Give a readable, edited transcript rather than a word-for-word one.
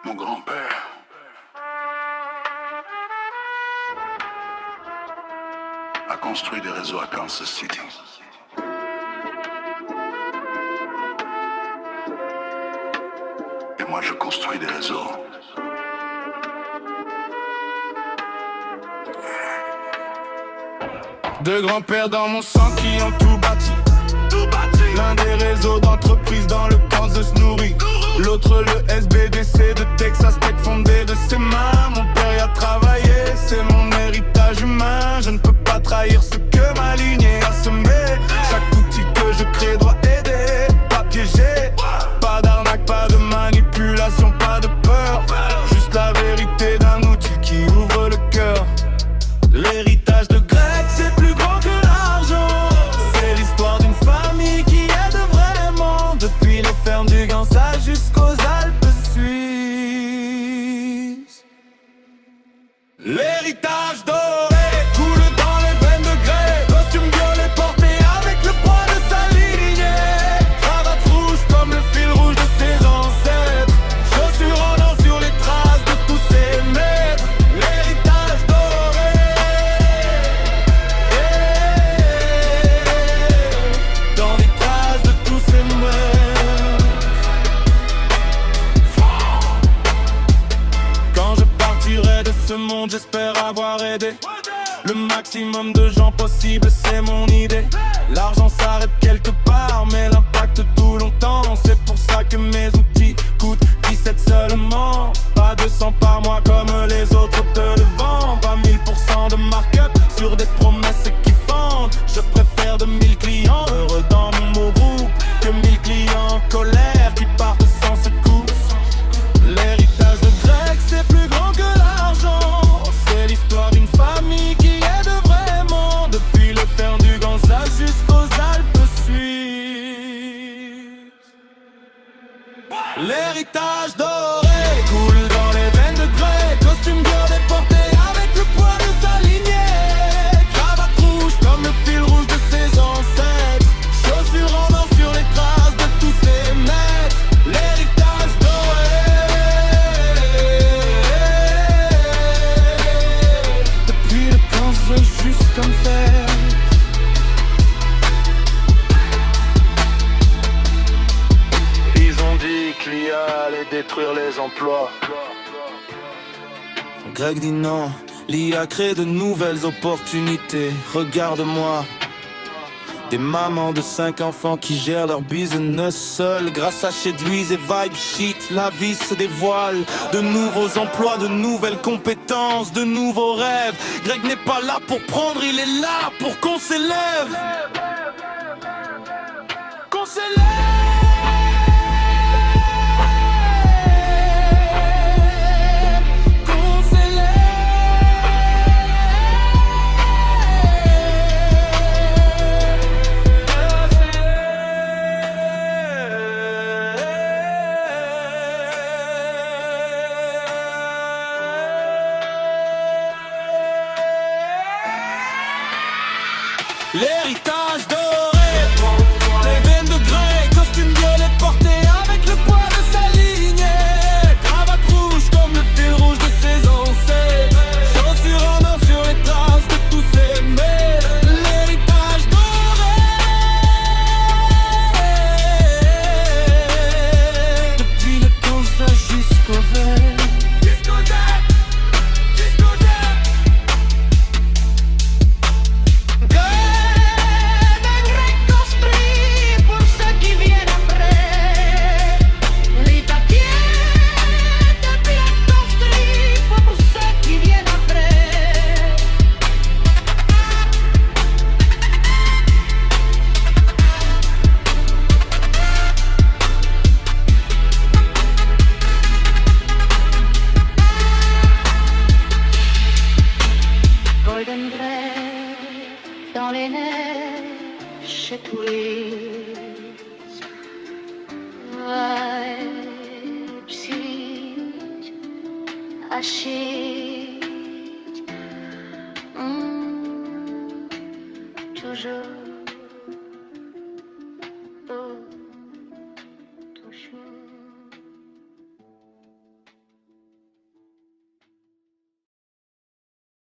Mon grand-père a construit des réseaux à Kansas City. Et moi, je construis des réseaux. Deux grands-pères dans mon sang qui ont tout bâti. L'un des réseaux d'entreprises dans le Kansas nourrit. L'autre le SBDC de Texas Tech fondé de ses mains. Mon père y a travaillé, c'est mon héritage humain. Je ne peux pas trahir ce que ma lignée a semé. Chaque outil que je crée doit aider, pas piéger. Pas d'arnaque, pas de manipulation, pas de peur. Juste la vérité d'un outil qui ouvre le cœur. L'héritage de Greg, c'est plus grand que l'argent. C'est l'histoire d'une famille qui aide vraiment. Depuis les fermes du Gansa jusqu'aux Alpes suisses. L'héritage doré coule dans les veines de Greg. Costume violet porté avec le poids de sa lignée. Cravate rouge comme le fil rouge de ses ancêtres. Chaussures en or sur les traces de tous ses maîtres. L'héritage doré, dans les traces de tous ces maîtres. Quand je partirai de ce monde, j'espère avoir aidé le maximum de gens possible, c'est mon idée. L'argent s'arrête quelque part, mais l'impact tout longtemps. C'est pour ça que mes outils coûtent 17 seulement. Pas 200 par mois comme les autres te le vendent. Pas 1000% de markup sur des promesses qui fendent. Je préfère 2000 clients heureux dans mon groupe que 1000 clients en colère qui partent sans secousse. L'héritage de Greg, c'est plus grand que l'argent. C'est l'histoire d'une famille qui aide vraiment. Depuis le ferme du Gansa jusqu'aux Alpes suisses. L'héritage doré coule dans les veines de Greg. Costume violet porté avec le poids de sa lignée. Cravate rouge comme le fil rouge de ses ancêtres. Chaussures en or sur les traces de tous ses maîtres. L'héritage doré, depuis le Kansas jusqu'en fer. Ils ont dit qu'il y allait détruire les emplois. Greg dit non, l'IA crée de nouvelles opportunités. Regarde-moi, des mamans de 5 enfants qui gèrent leur business seules. Grâce à Shedwiz et Vibe Sheet, la vie se dévoile. De nouveaux emplois, de nouvelles compétences, de nouveaux rêves. Greg n'est pas là pour prendre, il est là pour qu'on s'élève. Qu'on s'élève. L'héritage doré, les veines de Greg, costume violet porté avec le poids de sa lignée. Cravate rouge comme le fil rouge de ses ancêtres. Chaussures en or sur les traces de tous ses maîtres. L'héritage doré, depuis le Kansas jusqu'au vert. Golden Grey dans les neiges chez Twist. Vibe Sheet, Achille.